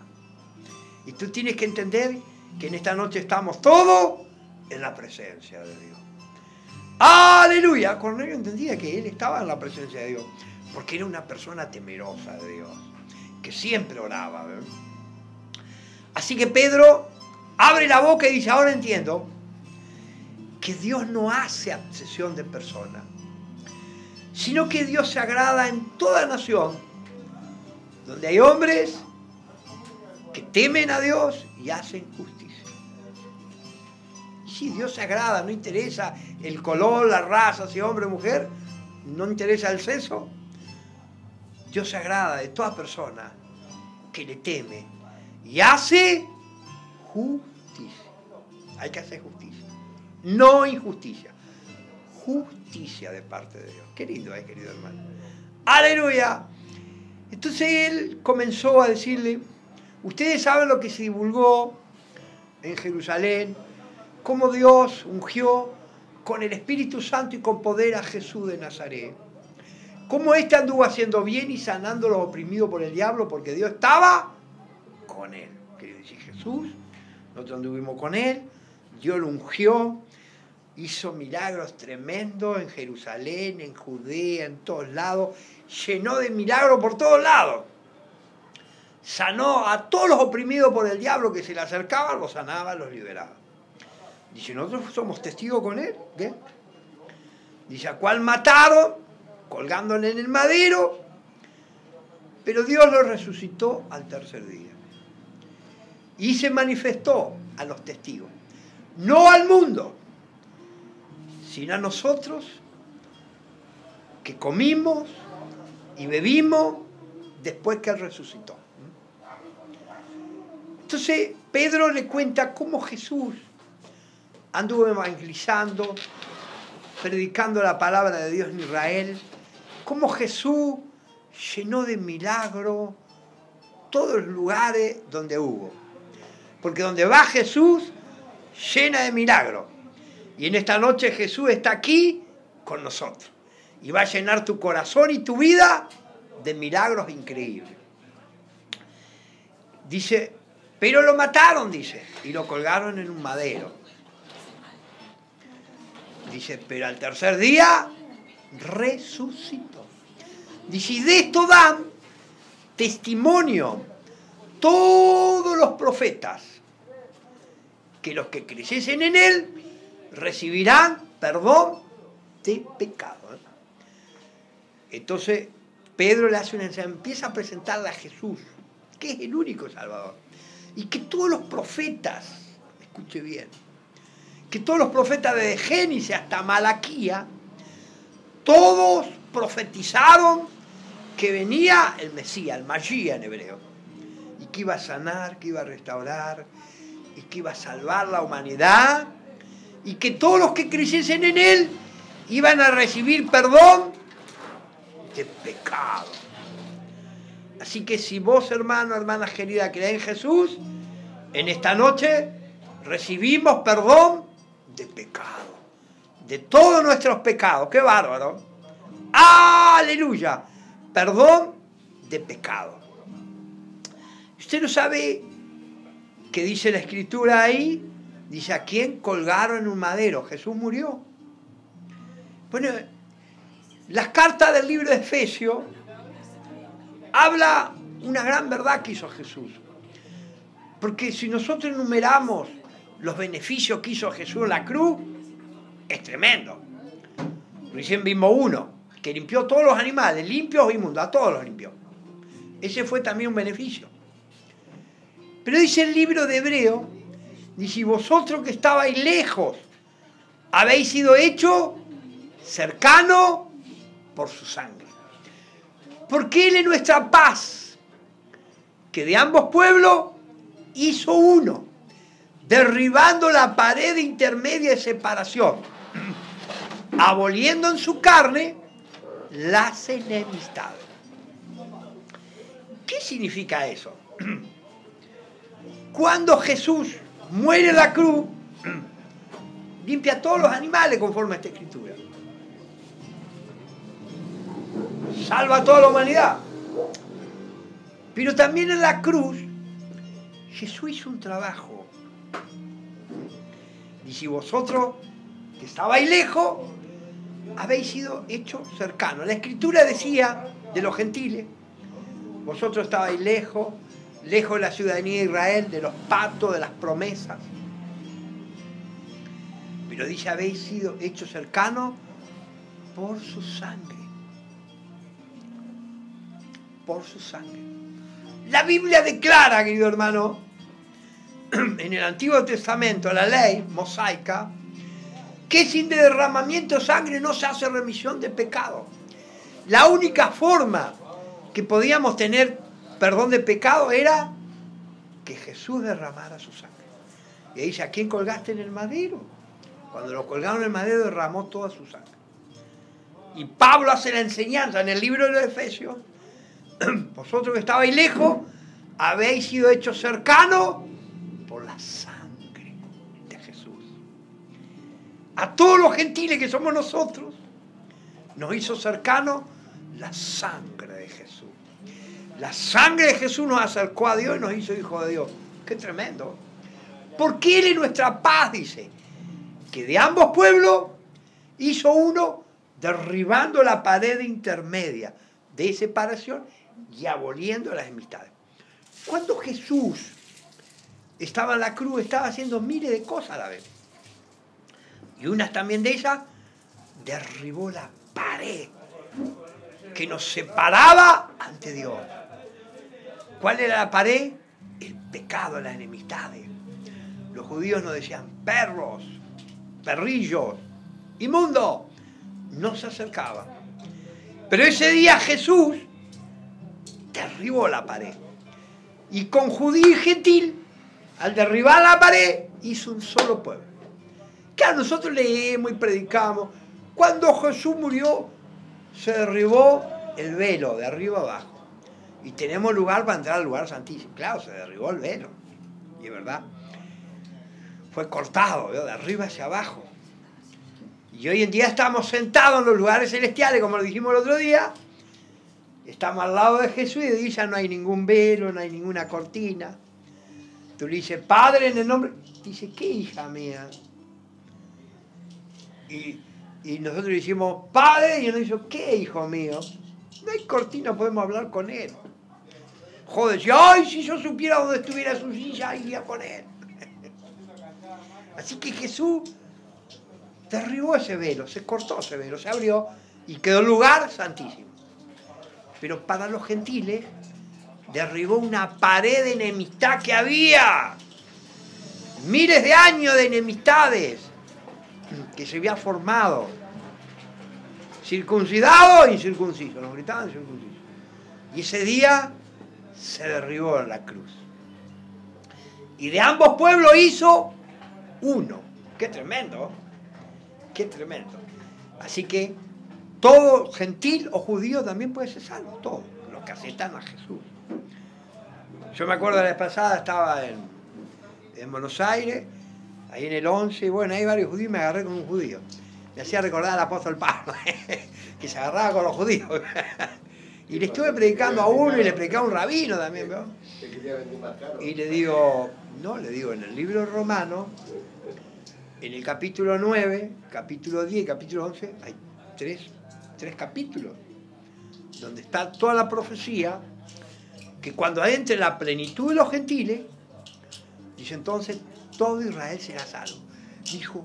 Y tú tienes que entender que en esta noche estamos todos en la presencia de Dios. ¡Aleluya! Cornelio entendía que él estaba en la presencia de Dios, porque era una persona temerosa de Dios, que siempre oraba, ¿verdad? Así que Pedro abre la boca y dice, ahora entiendo que Dios no hace acepción de personas, sino que Dios se agrada en toda nación, donde hay hombres que temen a Dios y hacen justicia. Sí, Dios se agrada, no interesa el color, la raza, si hombre o mujer, no interesa el sexo. Dios se agrada de toda persona que le teme y hace justicia. Hay que hacer justicia, no injusticia, justicia de parte de Dios. Qué lindo es, querido hermano. ¡Aleluya! Entonces él comenzó a decirle, ustedes saben lo que se divulgó en Jerusalén, cómo Dios ungió con el Espíritu Santo y con poder a Jesús de Nazaret. Cómo éste anduvo haciendo bien y sanando a los oprimidos por el diablo, porque Dios estaba con él. Quiere decir, Jesús, nosotros anduvimos con él, Dios lo ungió, hizo milagros tremendos en Jerusalén, en Judea, en todos lados, llenó de milagros por todos lados. Sanó a todos los oprimidos por el diablo que se le acercaban, los sanaba, los liberaba. Dice, nosotros somos testigos con él. ¿Qué? Dice, a cual mataron, colgándole en el madero, pero Dios lo resucitó al tercer día. Y se manifestó a los testigos, no al mundo, sino a nosotros, que comimos y bebimos después que él resucitó. Entonces Pedro le cuenta cómo Jesús anduvo evangelizando, predicando la palabra de Dios en Israel, cómo Jesús llenó de milagros todos los lugares donde hubo. Porque donde va Jesús, llena de milagros. Y en esta noche Jesús está aquí con nosotros. Y va a llenar tu corazón y tu vida de milagros increíbles. Dice, pero lo mataron, dice, y lo colgaron en un madero. Dice, pero al tercer día resucitó. Dice, y de esto dan testimonio todos los profetas, que los que creyesen en él recibirán perdón de pecado. Entonces Pedro le hace una enseñanza, empieza a presentarle a Jesús, que es el único Salvador. Y que todos los profetas, escuche bien, que todos los profetas desde Génesis hasta Malaquía, todos profetizaron que venía el Mesías, el Mashiach en hebreo, y que iba a sanar, que iba a restaurar, y que iba a salvar la humanidad, y que todos los que creyesen en él iban a recibir perdón de pecado. Así que si vos, hermano, hermana querida, creés en Jesús, en esta noche recibimos perdón de pecado, de todos nuestros pecados. ¡Qué bárbaro! ¡Aleluya! Perdón de pecado. Usted no sabe qué dice la Escritura ahí. Dice, ¿a quién colgaron en un madero? Jesús murió. Bueno, las cartas del libro de Efesios habla una gran verdad que hizo Jesús. Porque si nosotros enumeramos los beneficios que hizo Jesús en la cruz, es tremendo. Recién vimos uno, que limpió todos los animales, limpios o inmundos, a todos los limpió. Ese fue también un beneficio. Pero dice el libro de Hebreo, dice, vosotros que estabais lejos, habéis sido hechos cercanos por su sangre. Porque Él es nuestra paz, que de ambos pueblos hizo uno, derribando la pared intermedia de separación, aboliendo en su carne las enemistades. ¿Qué significa eso? Cuando Jesús muere en la cruz, limpia a todos los animales conforme a esta escritura. Salva a toda la humanidad. Pero también en la cruz, Jesús hizo un trabajo. Dice, vosotros que estabais lejos, habéis sido hechos cercanos. La escritura decía de los gentiles, vosotros estabais lejos, lejos de la ciudadanía de Israel, de los pactos, de las promesas. Pero dice, habéis sido hechos cercanos por su sangre. Por su sangre. La Biblia declara, querido hermano, en el Antiguo Testamento, la ley mosaica, que sin derramamiento de sangre no se hace remisión de pecado. La única forma que podíamos tener perdón de pecado era que Jesús derramara su sangre. Y dice, ¿a quién colgaste en el madero? Cuando lo colgaron en el madero derramó toda su sangre. Y Pablo hace la enseñanza en el libro de los Efesios. Vosotros que estabais lejos, habéis sido hechos cercanos por la sangre de Jesús. A todos los gentiles que somos nosotros, nos hizo cercanos la sangre de Jesús. La sangre de Jesús nos acercó a Dios y nos hizo hijos de Dios. ¡Qué tremendo! Porque Él es nuestra paz, dice. Que de ambos pueblos hizo uno, derribando la pared intermedia de separación y aboliendo las enemistades. Cuando Jesús estaba en la cruz, estaba haciendo miles de cosas a la vez. Y una también de ellas derribó la pared que nos separaba ante Dios. ¿Cuál era la pared? El pecado, las enemistades. Los judíos nos decían perros, perrillos, inmundos. No se acercaban. Pero ese día Jesús derribó la pared. Y con judío y gentil, al derribar la pared, hizo un solo pueblo. Claro, nosotros leemos y predicamos. Cuando Jesús murió, se derribó el velo de arriba abajo. Y tenemos lugar para entrar al lugar santísimo. Claro, se derribó el velo. Y es verdad. Fue cortado, ¿vio? De arriba hacia abajo. Y hoy en día estamos sentados en los lugares celestiales, como lo dijimos el otro día. Estamos al lado de Jesús y ya no hay ningún velo, no hay ninguna cortina. Tú le dices, Padre, en el nombre... Dice, ¿qué hija mía? Y nosotros le decimos, Padre, y él dice, ¿qué hijo mío? No hay cortina, podemos hablar con él. Joder, ay, si yo supiera dónde estuviera su silla, iría con él. Así que Jesús derribó ese velo, se cortó ese velo, se abrió y quedó el lugar santísimo. Pero para los gentiles derribó una pared de enemistad que había. Miles de años de enemistades que se había formado. Circuncidado e incircunciso. Nos gritaban incircunciso. Y ese día se derribó en la cruz. Y de ambos pueblos hizo uno. ¡Qué tremendo! ¡Qué tremendo! Así que todo gentil o judío también puede ser salvo. Todos los que aceptan a Jesús. Yo me acuerdo la vez pasada, estaba en Buenos Aires, ahí en el 11, y bueno, hay varios judíos, me agarré con un judío. Me hacía recordar al apóstol Pablo, que se agarraba con los judíos. Y le estuve predicando a uno y le predicaba a un rabino también, ¿veo? Y le digo, en el libro romano, en el capítulo 9, capítulo 10, capítulo 11, hay tres capítulos, donde está toda la profecía, que cuando entre la plenitud de los gentiles, dice entonces, todo Israel será salvo. Dijo,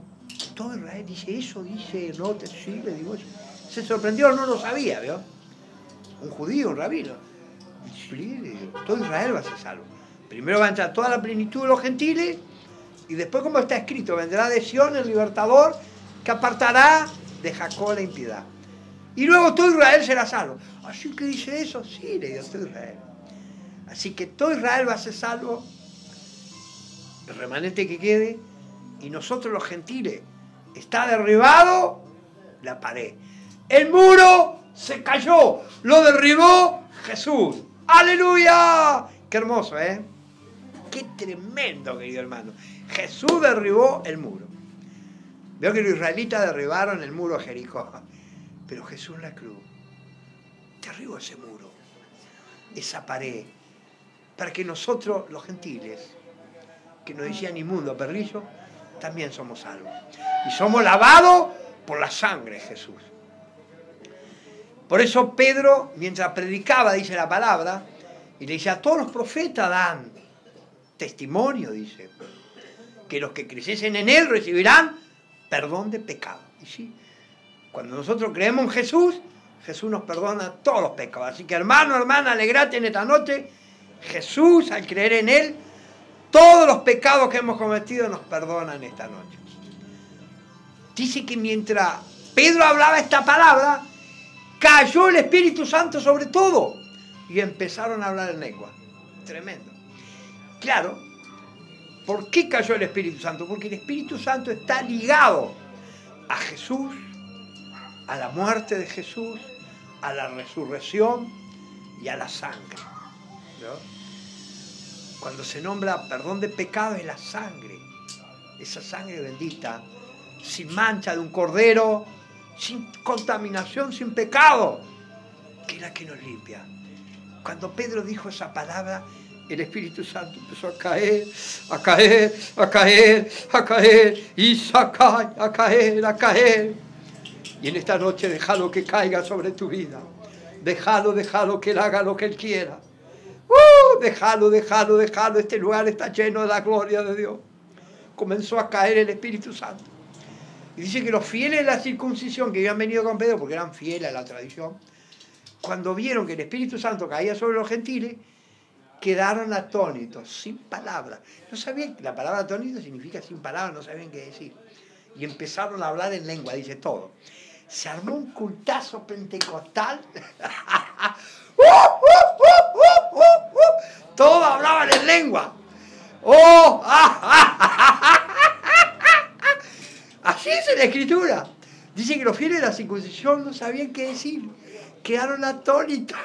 todo Israel dice eso, dice, no, sí, le digo eso. Se sorprendió, no lo sabía, ¿vio? Un judío, un rabino. Sí, le digo, todo Israel va a ser salvo. Primero va a entrar toda la plenitud de los gentiles, y después, como está escrito, vendrá de Sion el libertador, que apartará de Jacob la impiedad. Y luego todo Israel será salvo. ¿Así que dice eso? Sí, le digo, todo Israel. Así que todo Israel va a ser salvo, el remanente que quede, y nosotros los gentiles, está derribado la pared. El muro se cayó, lo derribó Jesús. ¡Aleluya! ¡Qué hermoso, eh! ¡Qué tremendo, querido hermano! Jesús derribó el muro. Veo que los israelitas derribaron el muro de Jericó, pero Jesús en la cruz derribó ese muro, esa pared, para que nosotros, los gentiles, que nos decían inmundo, perrillo, también somos salvos. Y somos lavados por la sangre de Jesús. Por eso Pedro, mientras predicaba, dice la palabra, y le dice, a todos los profetas dan testimonio, dice, que los que creyesen en él recibirán perdón de pecado. Y sí, cuando nosotros creemos en Jesús, Jesús nos perdona todos los pecados. Así que hermano, hermana, alegrate en esta noche. Jesús, al creer en él, todos los pecados que hemos cometido nos perdonan esta noche. Dice que mientras Pedro hablaba esta palabra, cayó el Espíritu Santo sobre todo y empezaron a hablar en lengua. Tremendo. Claro, ¿por qué cayó el Espíritu Santo? Porque el Espíritu Santo está ligado a Jesús, a la muerte de Jesús, a la resurrección y a la sangre, ¿no? Cuando se nombra perdón de pecado es la sangre, esa sangre bendita, sin mancha de un cordero, sin contaminación, sin pecado, que es la que nos limpia. Cuando Pedro dijo esa palabra, el Espíritu Santo empezó a caer, a caer, a caer, a caer, y a caer, a caer. Y en esta noche déjalo que caiga sobre tu vida. Déjalo que Él haga lo que Él quiera. Déjalo. Este lugar está lleno de la gloria de Dios. Comenzó a caer el Espíritu Santo. Y dice que los fieles de la circuncisión que habían venido con Pedro, porque eran fieles a la tradición, cuando vieron que el Espíritu Santo caía sobre los gentiles, quedaron atónitos, sin palabras. No sabían, la palabra atónito significa sin palabras, no sabían qué decir. Y empezaron a hablar en lengua, dice todo. Se armó un cultazo pentecostal. Todos hablaban en lengua. Así es la Escritura. Dice que los fieles de la circuncisión no sabían qué decir. Quedaron atónitos.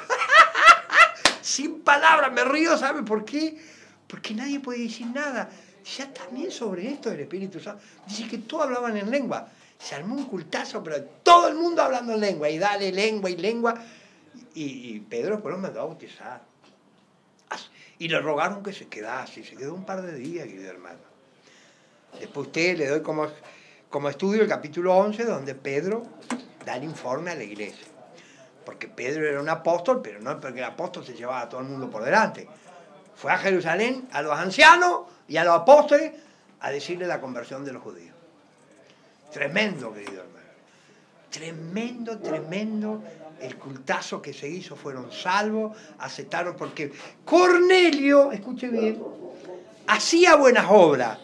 Sin palabras. Me río, ¿sabe por qué? Porque nadie puede decir nada. Ya también sobre esto del Espíritu Santo. Dice que todos hablaban en lengua. Se armó un cultazo, pero todo el mundo hablando en lengua. Y dale lengua y lengua. Y Pedro después los mandó a bautizar. Y le rogaron que se quedase. Y se quedó un par de días, querido hermano. Después usted le doy como estudio el capítulo 11, donde Pedro da el informe a la iglesia. Porque Pedro era un apóstol, pero no porque el apóstol se llevaba a todo el mundo por delante. Fue a Jerusalén, a los ancianos y a los apóstoles, a decirle la conversión de los judíos. Tremendo, querido hermano. Tremendo, tremendo. El cultazo que se hizo, fueron salvos, aceptaron, porque Cornelio, escuche bien, hacía buenas obras.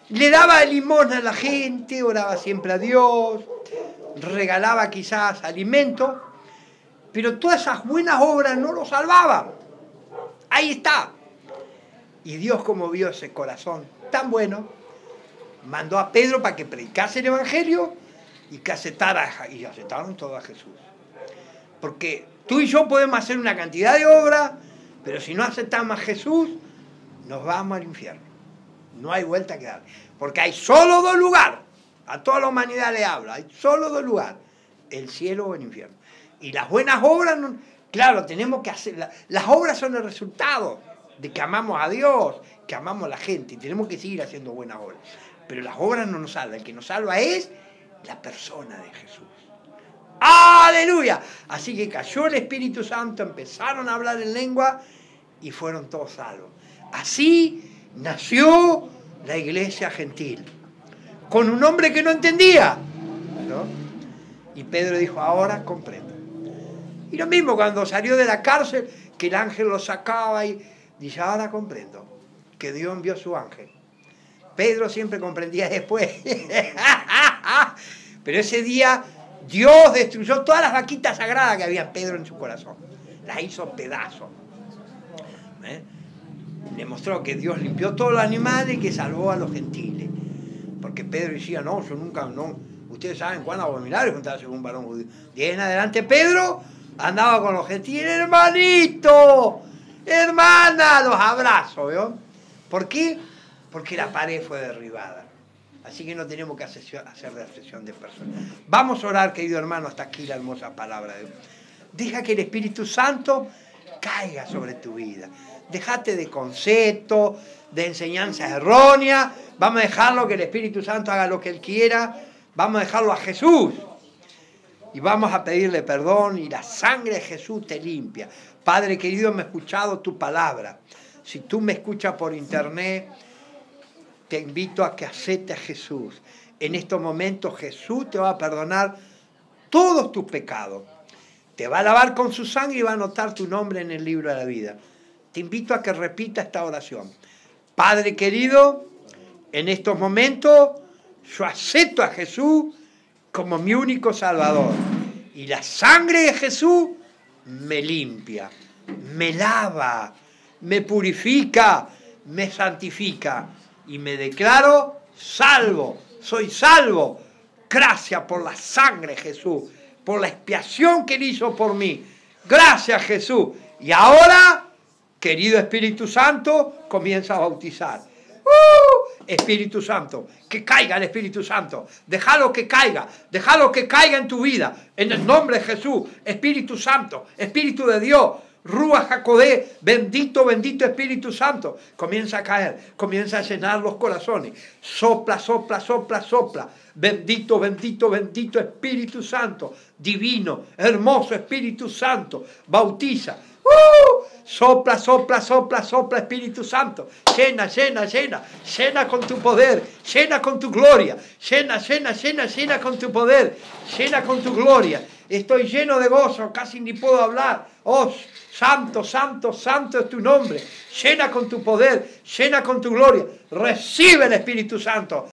Le daba limosna a la gente, oraba siempre a Dios, regalaba quizás alimento, pero todas esas buenas obras no lo salvaban. Ahí está. Y Dios, como vio ese corazón tan bueno, mandó a Pedro para que predicase el Evangelio y que aceptaron todo a Jesús. Porque tú y yo podemos hacer una cantidad de obras, pero si no aceptamos a Jesús, nos vamos al infierno. No hay vuelta que dar. Porque hay solo dos lugares. A toda la humanidad le habla. Hay solo dos lugares. El cielo o el infierno. Y las buenas obras, claro, tenemos que hacer. Las obras son el resultado de que amamos a Dios, que amamos a la gente. Y tenemos que seguir haciendo buenas obras. Pero las obras no nos salvan. El que nos salva es la persona de Jesús. ¡Aleluya! Así que cayó el Espíritu Santo, empezaron a hablar en lengua y fueron todos salvos. Así nació la iglesia gentil, con un hombre que no entendía, ¿no? Y Pedro dijo, ahora comprendo. Y lo mismo cuando salió de la cárcel, que el ángel lo sacaba y dice, ahora comprendo, que Dios envió su ángel. Pedro siempre comprendía después. Pero ese día Dios destruyó todas las vaquitas sagradas que había Pedro en su corazón. Las hizo pedazos. Le mostró que Dios limpió todos los animales y que salvó a los gentiles. Porque Pedro decía, no, yo nunca, no. Ustedes saben cuán abominable juntarse con un varón judío. De ahí en adelante Pedro andaba con los gentiles, hermanito, hermana, los abrazos, ¿vio? ¿Por qué? Porque la pared fue derribada. Así que no tenemos que hacer de acepción de personas. Vamos a orar, querido hermano, hasta aquí la hermosa palabra de Dios. Deja que el Espíritu Santo caiga sobre tu vida. Dejate de conceptos, de enseñanzas erróneas. Vamos a dejarlo que el Espíritu Santo haga lo que Él quiera. Vamos a dejarlo a Jesús. Y vamos a pedirle perdón y la sangre de Jesús te limpia. Padre querido, me he escuchado tu palabra. Si tú me escuchas por internet, te invito a que aceptes a Jesús. En estos momentos Jesús te va a perdonar todos tus pecados. Te va a lavar con su sangre y va a anotar tu nombre en el libro de la vida. Te invito a que repita esta oración. Padre querido, en estos momentos yo acepto a Jesús como mi único Salvador. Y la sangre de Jesús me limpia, me lava, me purifica, me santifica. Y me declaro salvo, soy salvo. Gracias por la sangre de Jesús, por la expiación que Él hizo por mí. Gracias Jesús. Y ahora, querido Espíritu Santo, comienza a bautizar. Espíritu Santo, que caiga el Espíritu Santo. Déjalo que caiga en tu vida. En el nombre de Jesús, Espíritu Santo, Espíritu de Dios, Ruach HaKodeh, bendito, bendito Espíritu Santo. Comienza a caer, comienza a llenar los corazones. Sopla, sopla, sopla, sopla. Bendito, bendito, bendito Espíritu Santo. Divino, hermoso Espíritu Santo. Bautiza. Sopla, sopla, sopla, sopla Espíritu Santo. Llena, llena, llena. Llena con tu poder. Llena con tu gloria. Llena, llena, llena, llena con tu poder. Llena con tu gloria. Estoy lleno de gozo, casi ni puedo hablar. Oh, santo, santo, santo es tu nombre. Llena con tu poder, llena con tu gloria. Recibe el Espíritu Santo.